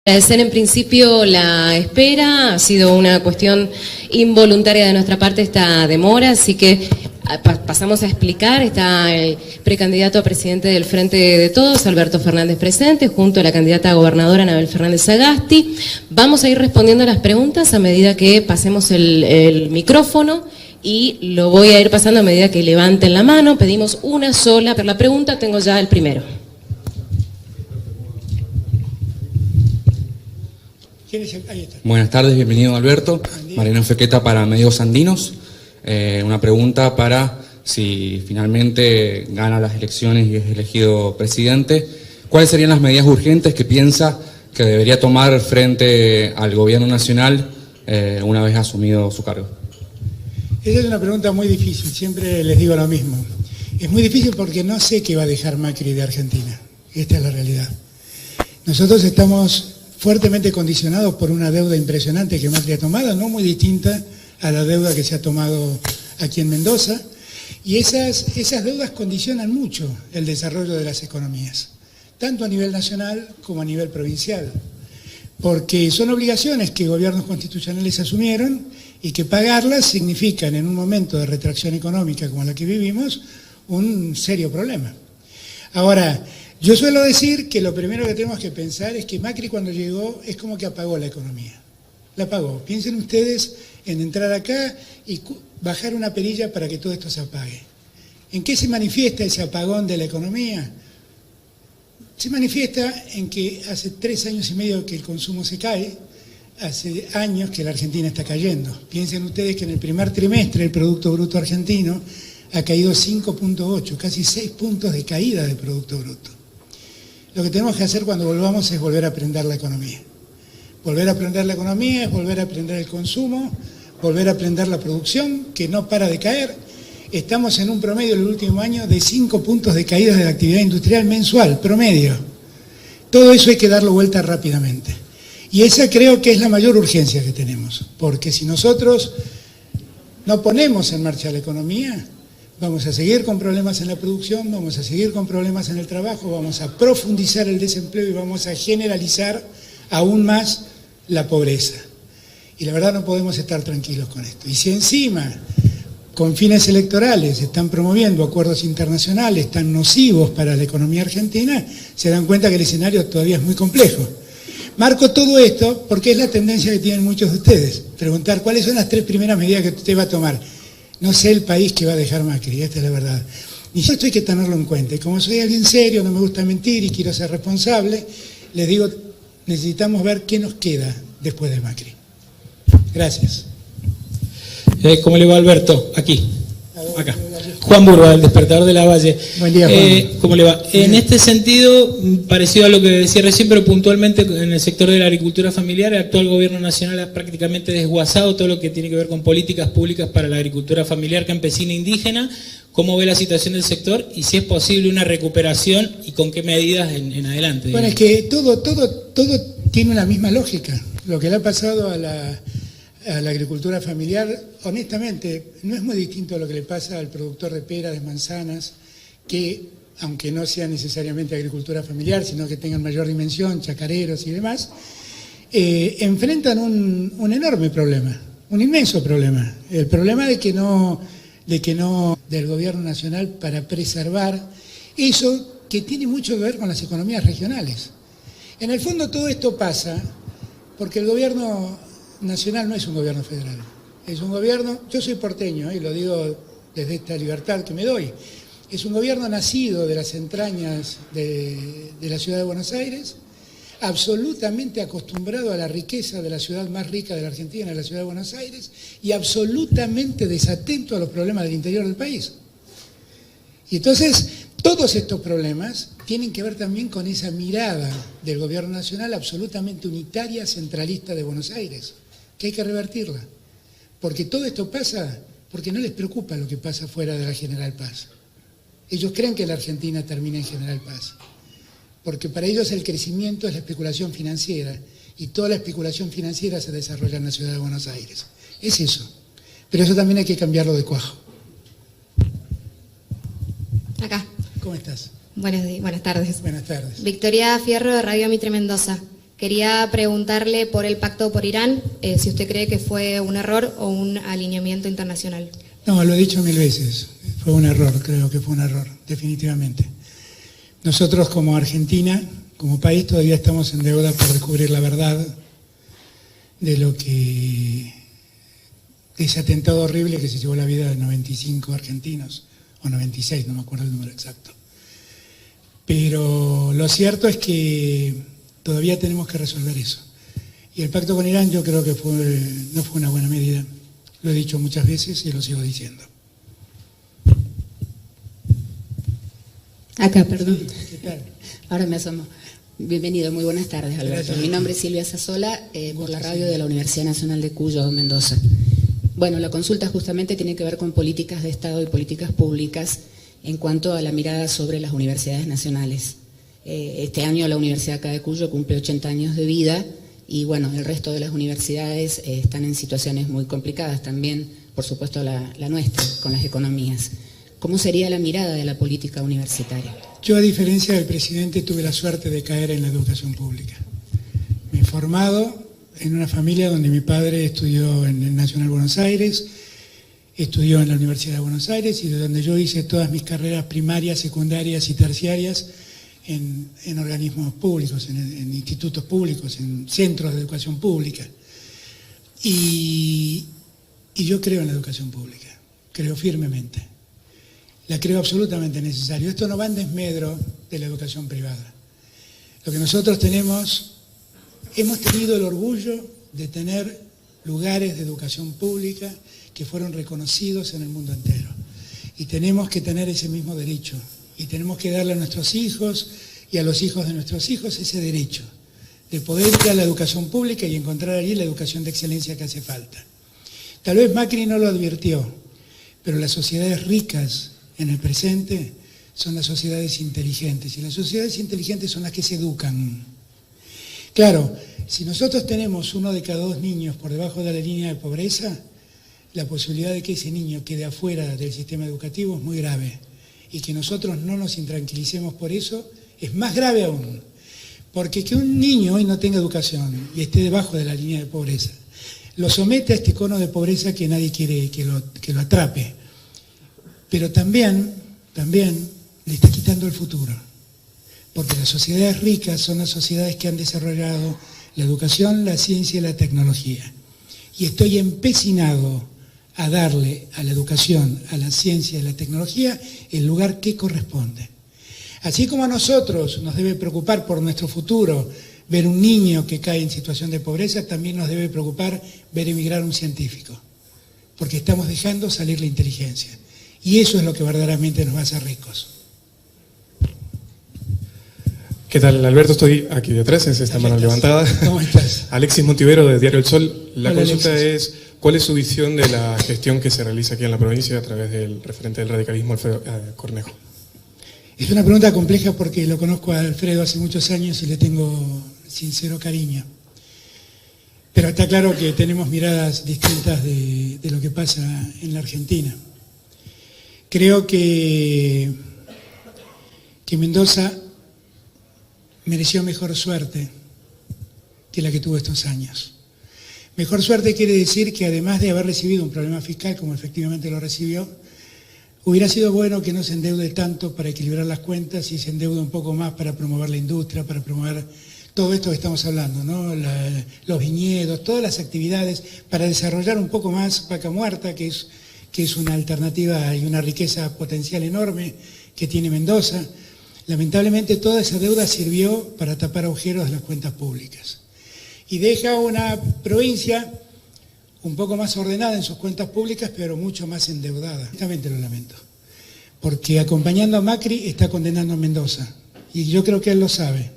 Agradecer en principio la espera, ha sido una cuestión involuntaria de nuestra parte esta demora, así que pasamos a explicar. Está el precandidato a presidente del Frente de Todos, Alberto Fernández, presente, junto a la candidata a gobernadora Anabel Fernández Sagasti. Vamos a ir respondiendo a las preguntas a medida que pasemos el micrófono y lo voy a ir pasando a medida que levanten la mano. Pedimos una sola per la pregunta, tengo ya el primero. Ahí está. Buenas tardes, bienvenido Alberto. Mariano Fequeta para Medios Andinos. Una pregunta para si finalmente gana las elecciones y es elegido presidente. ¿Cuáles serían las medidas urgentes que piensa que debería tomar frente al gobierno nacional una vez asumido su cargo? Esa es una pregunta muy difícil, siempre les digo lo mismo. Es muy difícil porque no sé qué va a dejar Macri de Argentina. Esta es la realidad. Nosotros estamos fuertemente condicionados por una deuda impresionante que Macri ha tomado, no muy distinta a la deuda que se ha tomado aquí en Mendoza, y esas deudas condicionan mucho el desarrollo de las economías, tanto a nivel nacional como a nivel provincial, porque son obligaciones que gobiernos constitucionales asumieron y que pagarlas significan, en un momento de retracción económica como la que vivimos, un serio problema. Ahora, yo suelo decir que lo primero que tenemos que pensar es que Macri cuando llegó es como que apagó la economía. La apagó. Piensen ustedes en entrar acá y bajar una perilla para que todo esto se apague. ¿En qué se manifiesta ese apagón de la economía? Se manifiesta en que hace 3 años y medio que el consumo se cae, hace años que la Argentina está cayendo. Piensen ustedes que en el primer trimestre el Producto Bruto argentino ha caído 5.8, casi 6 puntos de caída del Producto Bruto. Lo que tenemos que hacer cuando volvamos es volver a aprender la economía. Volver a aprender la economía es volver a aprender el consumo, volver a aprender la producción, que no para de caer. Estamos en un promedio en el último año de 5 puntos de caída de la actividad industrial mensual, promedio. Todo eso hay que darlo vuelta rápidamente. Y esa creo que es la mayor urgencia que tenemos, porque si nosotros no ponemos en marcha la economía, vamos a seguir con problemas en la producción, vamos a seguir con problemas en el trabajo, vamos a profundizar el desempleo y vamos a generalizar aún más la pobreza. Y la verdad no podemos estar tranquilos con esto. Y si encima, con fines electorales, están promoviendo acuerdos internacionales tan nocivos para la economía argentina, se dan cuenta que el escenario todavía es muy complejo. Marco todo esto porque es la tendencia que tienen muchos de ustedes. Preguntar cuáles son las 3 primeras medidas que usted va a tomar. No sé el país que va a dejar Macri, esta es la verdad. Y esto hay que tenerlo en cuenta. Y como soy alguien serio, no me gusta mentir y quiero ser responsable, les digo, necesitamos ver qué nos queda después de Macri. Gracias. ¿Cómo le va, Alberto? Aquí, acá. Juan Burba, del Despertador de la Valle. Buen día, Juan. ¿Cómo le va? En este sentido, parecido a lo que decía recién, pero puntualmente en el sector de la agricultura familiar, el actual gobierno nacional ha prácticamente desguazado todo lo que tiene que ver con políticas públicas para la agricultura familiar, campesina e indígena. ¿Cómo ve la situación del sector y si es posible una recuperación y con qué medidas en adelante? Bueno, es que todo tiene una misma lógica. Lo que le ha pasado a la agricultura familiar, honestamente, no es muy distinto a lo que le pasa al productor de peras, de manzanas, que, aunque no sea necesariamente agricultura familiar, sino que tengan mayor dimensión, chacareros y demás, enfrentan un enorme problema, un inmenso problema. El problema del gobierno nacional para preservar eso que tiene mucho que ver con las economías regionales. En el fondo todo esto pasa porque el gobierno nacional no es un gobierno federal, es un gobierno, yo soy porteño y lo digo desde esta libertad que me doy, es un gobierno nacido de las entrañas de la ciudad de Buenos Aires, absolutamente acostumbrado a la riqueza de la ciudad más rica de la Argentina, la ciudad de Buenos Aires, y absolutamente desatento a los problemas del interior del país. Y entonces, todos estos problemas tienen que ver también con esa mirada del gobierno nacional absolutamente unitaria, centralista de Buenos Aires, que hay que revertirla. Porque todo esto pasa porque no les preocupa lo que pasa fuera de la General Paz. Ellos creen que la Argentina termina en General Paz. Porque para ellos el crecimiento es la especulación financiera y toda la especulación financiera se desarrolla en la ciudad de Buenos Aires. Es eso. Pero eso también hay que cambiarlo de cuajo. Acá. ¿Cómo estás? Buenas tardes. Buenas tardes. Victoria Fierro, de Radio Mitre Mendoza. Quería preguntarle por el pacto por Irán, si usted cree que fue un error o un alineamiento internacional. No, lo he dicho 1000 veces. Fue un error, creo que fue un error, definitivamente. Nosotros como Argentina, como país, todavía estamos en deuda por descubrir la verdad de ese atentado horrible que se llevó la vida de 95 argentinos, o 96, no me acuerdo el número exacto. Pero lo cierto es que todavía tenemos que resolver eso. Y el pacto con Irán yo creo que no fue una buena medida. Lo he dicho muchas veces y lo sigo diciendo. Acá, perdón. ¿Qué tal? Ahora me asomo. Bienvenido, muy buenas tardes, Alberto. Gracias. Mi nombre es Silvia Sasola, por la radio de la Universidad Nacional de Cuyo, Mendoza. Bueno, la consulta justamente tiene que ver con políticas de Estado y políticas públicas en cuanto a la mirada sobre las universidades nacionales. Este año la Universidad acá de Cuyo cumple 80 años de vida y bueno, el resto de las universidades están en situaciones muy complicadas también, por supuesto la nuestra, con las economías. ¿Cómo sería la mirada de la política universitaria? Yo, a diferencia del presidente, tuve la suerte de caer en la educación pública. Me he formado en una familia donde mi padre estudió en el Nacional Buenos Aires, estudió en la Universidad de Buenos Aires y de donde yo hice todas mis carreras primarias, secundarias y terciarias en organismos públicos, en institutos públicos, en centros de educación pública. Y yo creo en la educación pública, creo firmemente. La creo absolutamente necesaria. Esto no va en desmedro de la educación privada. Lo que nosotros hemos tenido el orgullo de tener lugares de educación pública que fueron reconocidos en el mundo entero. Y tenemos que tener ese mismo derecho. Y tenemos que darle a nuestros hijos y a los hijos de nuestros hijos ese derecho de poder ir a la educación pública y encontrar allí la educación de excelencia que hace falta. Tal vez Macri no lo advirtió, pero las sociedades ricas en el presente son las sociedades inteligentes, y las sociedades inteligentes son las que se educan. Claro, si nosotros tenemos 1 de cada 2 niños por debajo de la línea de pobreza, la posibilidad de que ese niño quede afuera del sistema educativo es muy grave, y que nosotros no nos intranquilicemos por eso es más grave aún, porque que un niño hoy no tenga educación y esté debajo de la línea de pobreza, lo somete a este cono de pobreza que nadie quiere que lo atrape. Pero también le está quitando el futuro, porque las sociedades ricas son las sociedades que han desarrollado la educación, la ciencia y la tecnología. Y estoy empecinado a darle a la educación, a la ciencia y a la tecnología el lugar que corresponde. Así como a nosotros nos debe preocupar por nuestro futuro ver un niño que cae en situación de pobreza, también nos debe preocupar ver emigrar a un científico, porque estamos dejando salir la inteligencia. Y eso es lo que verdaderamente nos va a hacer ricos. ¿Qué tal, Alberto? Estoy aquí detrás, en esta mano levantada. ¿Cómo estás? Alexis Montivero, de Diario El Sol. La Hola, consulta Alexis. es, ¿cuál es su visión de la gestión que se realiza aquí en la provincia a través del referente del radicalismo, Alfredo Cornejo? Es una pregunta compleja porque lo conozco a Alfredo hace muchos años y le tengo sincero cariño. Pero está claro que tenemos miradas distintas de lo que pasa en la Argentina. Creo que Mendoza mereció mejor suerte que la que tuvo estos años. Mejor suerte quiere decir que además de haber recibido un problema fiscal, como efectivamente lo recibió, hubiera sido bueno que no se endeude tanto para equilibrar las cuentas y se endeude un poco más para promover la industria, para promover todo esto que estamos hablando, ¿no? Los viñedos, todas las actividades, para desarrollar un poco más Vaca Muerta, que es una alternativa y una riqueza potencial enorme que tiene Mendoza. Lamentablemente toda esa deuda sirvió para tapar agujeros de las cuentas públicas. Y deja una provincia un poco más ordenada en sus cuentas públicas, pero mucho más endeudada. Realmente lo lamento. Porque acompañando a Macri está condenando a Mendoza. Y yo creo que él lo sabe.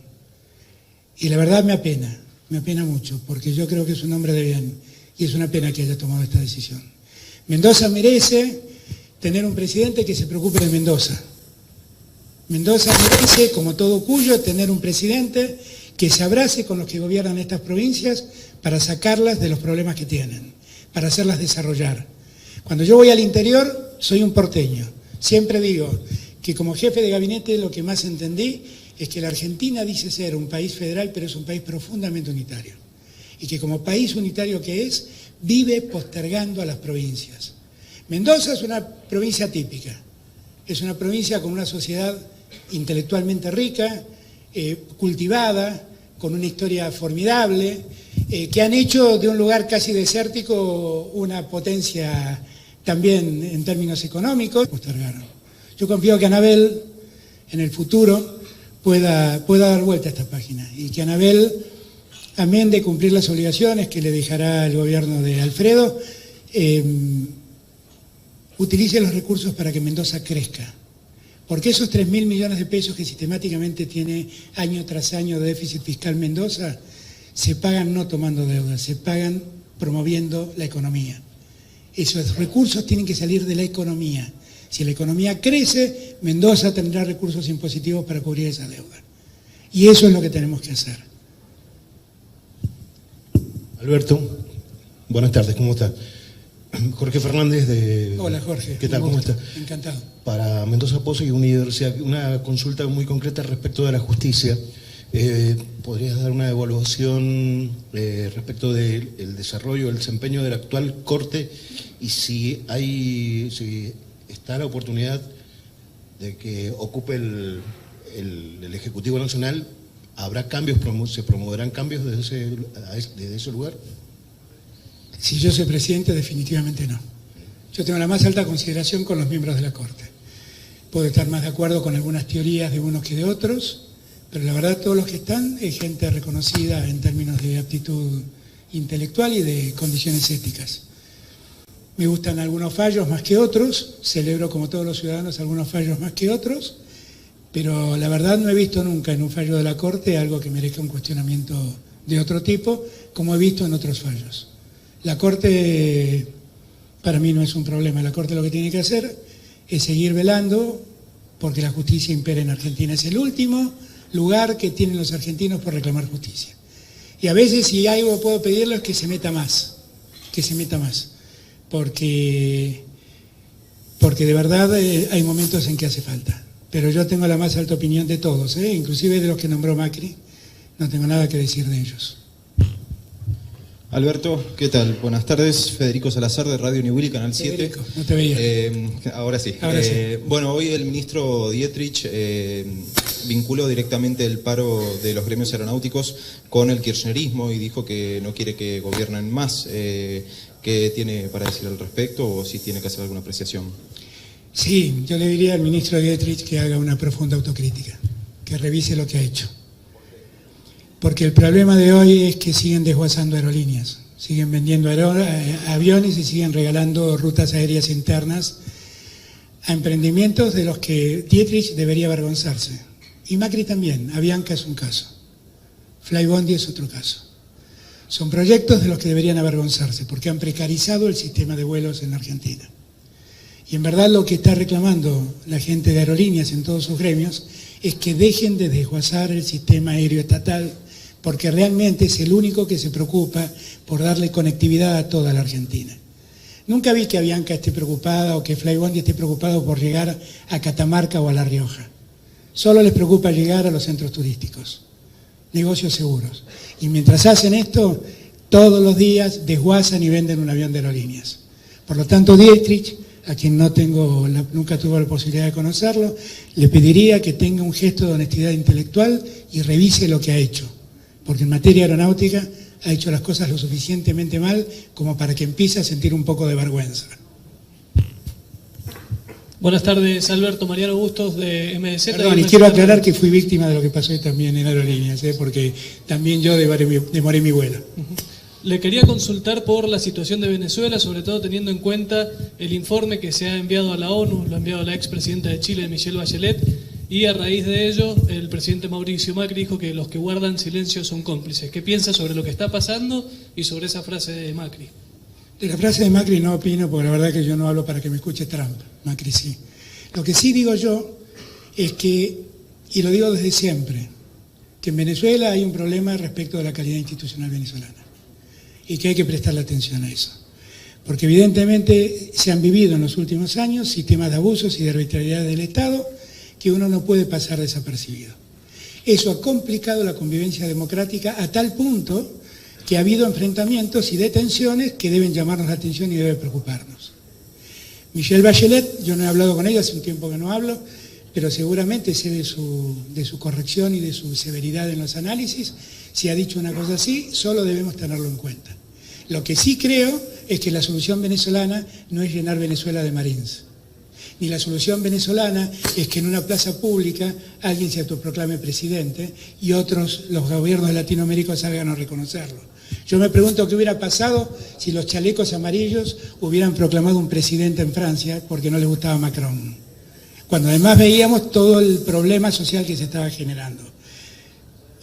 Y la verdad me apena mucho, porque yo creo que es un hombre de bien. Y es una pena que haya tomado esta decisión. Mendoza merece tener un presidente que se preocupe de Mendoza. Mendoza merece, como todo Cuyo, tener un presidente que se abrace con los que gobiernan estas provincias para sacarlas de los problemas que tienen, para hacerlas desarrollar. Cuando yo voy al interior, soy un porteño. Siempre digo que como jefe de gabinete lo que más entendí es que la Argentina dice ser un país federal, pero es un país profundamente unitario. Y que como país unitario que es, vive postergando a las provincias. Mendoza es una provincia típica, es una provincia con una sociedad intelectualmente rica, cultivada, con una historia formidable, que han hecho de un lugar casi desértico una potencia también en términos económicos. Postergaron. Yo confío que Anabel en el futuro pueda dar vuelta a esta página y que Anabel, amén de cumplir las obligaciones que le dejará el gobierno de Alfredo, utilice los recursos para que Mendoza crezca. Porque esos 3.000 millones de pesos que sistemáticamente tiene año tras año de déficit fiscal Mendoza, se pagan no tomando deuda, se pagan promoviendo la economía. Esos recursos tienen que salir de la economía. Si la economía crece, Mendoza tendrá recursos impositivos para cubrir esa deuda. Y eso es lo que tenemos que hacer. Alberto, buenas tardes, ¿cómo está? Jorge Fernández de... Hola Jorge. ¿Qué tal? ¿Cómo está? Encantado. Para Mendoza Pozo y Universidad, una consulta muy concreta respecto de la justicia. ¿Podrías dar una evaluación respecto del desarrollo, el desempeño de la actual Corte y si está la oportunidad de que ocupe el Ejecutivo Nacional? ¿Habrá cambios, se promoverán cambios desde ese lugar? Si yo soy presidente, definitivamente no. Yo tengo la más alta consideración con los miembros de la Corte. Puedo estar más de acuerdo con algunas teorías de unos que de otros, pero la verdad todos los que están es gente reconocida en términos de aptitud intelectual y de condiciones éticas. Me gustan algunos fallos más que otros, celebro como todos los ciudadanos algunos fallos más que otros, pero la verdad no he visto nunca en un fallo de la Corte algo que merezca un cuestionamiento de otro tipo, como he visto en otros fallos. La Corte para mí no es un problema, la Corte lo que tiene que hacer es seguir velando porque la justicia impera en Argentina. Es el último lugar que tienen los argentinos por reclamar justicia. Y a veces si algo puedo pedirle es que se meta más, porque de verdad hay momentos en que hace falta. Pero yo tengo la más alta opinión de todos, inclusive de los que nombró Macri, no tengo nada que decir de ellos. Alberto, ¿qué tal? Buenas tardes, Federico Salazar de Radio New Will, Canal 7. Federico, no te veía. Ahora sí. Sí. Bueno, hoy el ministro Dietrich vinculó directamente el paro de los gremios aeronáuticos con el kirchnerismo y dijo que no quiere que gobiernen más. ¿Qué tiene para decir al respecto o si tiene que hacer alguna apreciación? Sí, yo le diría al ministro Dietrich que haga una profunda autocrítica, que revise lo que ha hecho. Porque el problema de hoy es que siguen desguazando aerolíneas, siguen vendiendo aviones y siguen regalando rutas aéreas internas a emprendimientos de los que Dietrich debería avergonzarse. Y Macri también, Avianca es un caso, Flybondi es otro caso. Son proyectos de los que deberían avergonzarse porque han precarizado el sistema de vuelos en la Argentina. Y en verdad lo que está reclamando la gente de aerolíneas en todos sus gremios es que dejen de desguazar el sistema aéreo estatal porque realmente es el único que se preocupa por darle conectividad a toda la Argentina. Nunca vi que Avianca esté preocupada o que Flybondi esté preocupado por llegar a Catamarca o a La Rioja. Solo les preocupa llegar a los centros turísticos, negocios seguros. Y mientras hacen esto, todos los días desguazan y venden un avión de aerolíneas. Por lo tanto, Dietrich, a quien nunca tuve la posibilidad de conocerlo, le pediría que tenga un gesto de honestidad intelectual y revise lo que ha hecho. Porque en materia aeronáutica ha hecho las cosas lo suficientemente mal como para que empiece a sentir un poco de vergüenza. Buenas tardes, Alberto. Mariano Bustos de MDZ. Perdón, y quiero aclarar que fui víctima de lo que pasó también en aerolíneas, porque también yo demoré mi vuelo. Le quería consultar por la situación de Venezuela, sobre todo teniendo en cuenta el informe que se ha enviado a la ONU, lo ha enviado la expresidenta de Chile, Michelle Bachelet, y a raíz de ello el presidente Mauricio Macri dijo que los que guardan silencio son cómplices. ¿Qué piensa sobre lo que está pasando y sobre esa frase de Macri? De la frase de Macri no opino, porque la verdad que yo no hablo para que me escuche Trump. Macri sí. Lo que sí digo yo es que, y lo digo desde siempre, que en Venezuela hay un problema respecto de la calidad institucional venezolana y que hay que prestarle atención a eso. Porque evidentemente se han vivido en los últimos años sistemas de abusos y de arbitrariedad del Estado que uno no puede pasar desapercibido. Eso ha complicado la convivencia democrática a tal punto que ha habido enfrentamientos y detenciones que deben llamarnos la atención y deben preocuparnos. Michelle Bachelet, yo no he hablado con ella, hace un tiempo que no hablo, pero seguramente sé de su corrección y de su severidad en los análisis. Si ha dicho una cosa así, solo debemos tenerlo en cuenta. Lo que sí creo es que la solución venezolana no es llenar Venezuela de marines. Ni la solución venezolana es que en una plaza pública alguien se autoproclame presidente y otros, los gobiernos de Latinoamérica, salgan a reconocerlo. Yo me pregunto qué hubiera pasado si los chalecos amarillos hubieran proclamado un presidente en Francia porque no les gustaba Macron, cuando además veíamos todo el problema social que se estaba generando.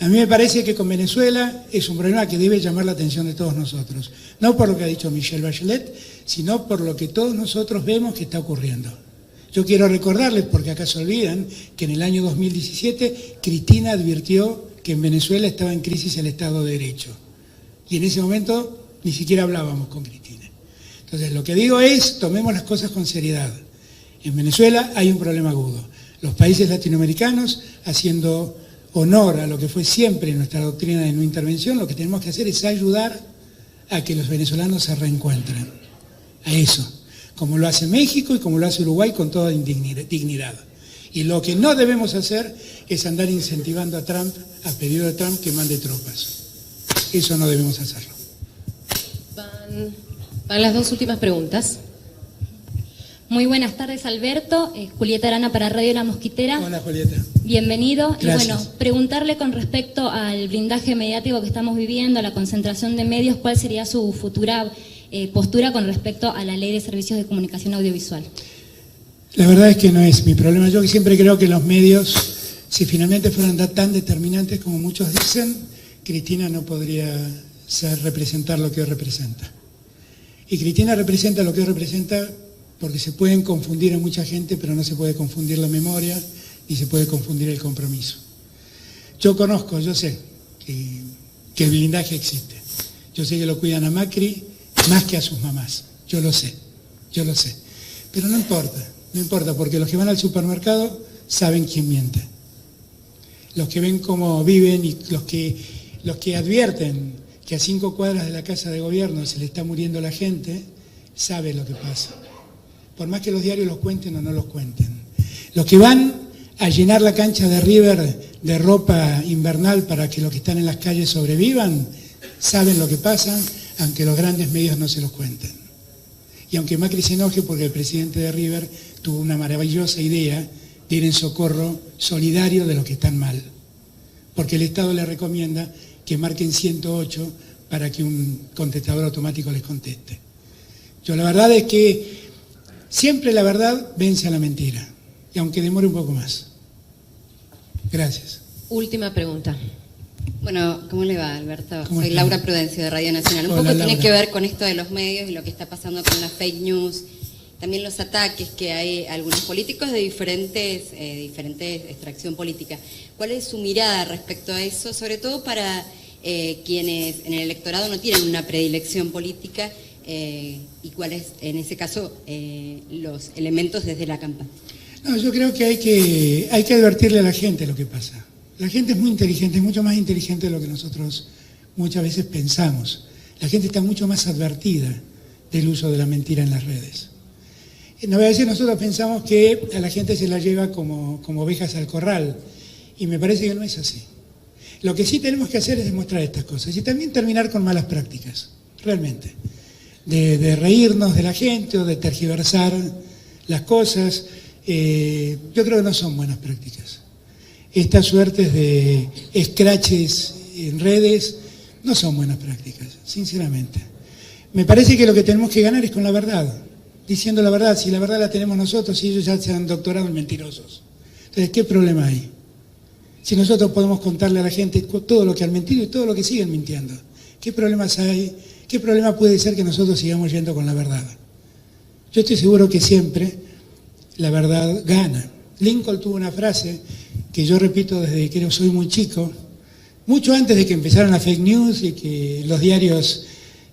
A mí me parece que con Venezuela es un problema que debe llamar la atención de todos nosotros, no por lo que ha dicho Michelle Bachelet, sino por lo que todos nosotros vemos que está ocurriendo. Yo quiero recordarles, porque acá se olvidan, que en el año 2017 Cristina advirtió que en Venezuela estaba en crisis el Estado de Derecho. Y en ese momento ni siquiera hablábamos con Cristina. Entonces, lo que digo es, tomemos las cosas con seriedad. En Venezuela hay un problema agudo. Los países latinoamericanos, haciendo honor a lo que fue siempre nuestra doctrina de no intervención, lo que tenemos que hacer es ayudar a que los venezolanos se reencuentren. A eso. Como lo hace México y como lo hace Uruguay con toda dignidad. Y lo que no debemos hacer es andar incentivando a Trump, a pedido de Trump, que mande tropas. Eso no debemos hacerlo. Van las dos últimas preguntas. Muy buenas tardes, Alberto. Julieta Arana para Radio La Mosquitera. Hola, Julieta. Bienvenido. Gracias. Y bueno, preguntarle con respecto al blindaje mediático que estamos viviendo, a la concentración de medios, ¿cuál sería su futura postura con respecto a la Ley de Servicios de Comunicación Audiovisual? La verdad es que no es mi problema. Yo siempre creo que los medios, si finalmente fueran tan determinantes como muchos dicen, Cristina no podría representar lo que hoy representa. Y Cristina representa lo que hoy representa porque se pueden confundir a mucha gente, pero no se puede confundir la memoria ni se puede confundir el compromiso. Yo conozco, yo sé que el blindaje existe. Yo sé que lo cuidan a Macri más que a sus mamás. Yo lo sé. Pero no importa, porque los que van al supermercado saben quién miente. Los que ven cómo viven y los que advierten que a 5 cuadras de la casa de gobierno se le está muriendo la gente, saben lo que pasa. Por más que los diarios los cuenten o no los cuenten. Los que van a llenar la cancha de River de ropa invernal para que los que están en las calles sobrevivan, saben lo que pasa, aunque los grandes medios no se los cuenten. Y aunque Macri se enoje porque el presidente de River tuvo una maravillosa idea de ir en socorro solidario de los que están mal. Porque el Estado le recomienda que marquen 108 para que un contestador automático les conteste. Yo la verdad es que siempre la verdad vence a la mentira, y aunque demore un poco más. Gracias. Última pregunta. Bueno, ¿cómo le va, Alberto? ¿Cómo Soy está? Laura Prudencio de Radio Nacional. Un Hola, poco tiene Laura. que ver con esto de los medios y lo que está pasando con las fake news, también los ataques que hay a algunos políticos de diferentes extracción política. ¿Cuál es su mirada respecto a eso? Sobre todo para quienes en el electorado no tienen una predilección política y cuáles, en ese caso, los elementos desde la campaña. No, yo creo que hay que advertirle a la gente lo que pasa. La gente es muy inteligente, es mucho más inteligente de lo que nosotros muchas veces pensamos. La gente está mucho más advertida del uso de la mentira en las redes. A veces nosotros pensamos que a la gente se la lleva como ovejas al corral, y me parece que no es así. Lo que sí tenemos que hacer es demostrar estas cosas y también terminar con malas prácticas, realmente. De reírnos de la gente o de tergiversar las cosas, yo creo que no son buenas prácticas. Estas suertes de escraches en redes no son buenas prácticas, sinceramente. Me parece que lo que tenemos que ganar es con la verdad, diciendo la verdad. Si la verdad la tenemos nosotros, y ellos ya se han doctorado en mentirosos. Entonces, ¿qué problema hay? Si nosotros podemos contarle a la gente todo lo que han mentido y todo lo que siguen mintiendo, ¿qué problemas hay? ¿Qué problema puede ser que nosotros sigamos yendo con la verdad? Yo estoy seguro que siempre la verdad gana. Lincoln tuvo una frase que yo repito desde que soy muy chico, mucho antes de que empezaran las fake news y que los diarios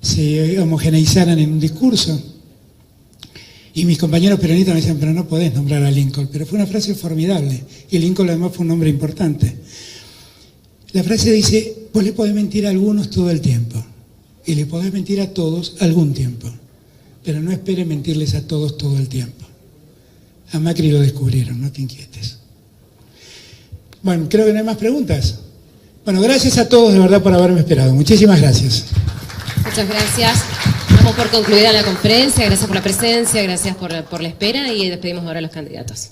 se homogeneizaran en un discurso. Y mis compañeros peronistas me decían, pero no podés nombrar a Lincoln. Pero fue una frase formidable. Y Lincoln además fue un hombre importante. La frase dice, vos le podés mentir a algunos todo el tiempo y le podés mentir a todos algún tiempo, pero no esperes mentirles a todos todo el tiempo. A Macri lo descubrieron, no te inquietes. Bueno, creo que no hay más preguntas. Bueno, gracias a todos de verdad por haberme esperado. Muchísimas gracias. Muchas gracias. Damos por concluida la conferencia. Gracias por la presencia, gracias por la espera y despedimos ahora a los candidatos.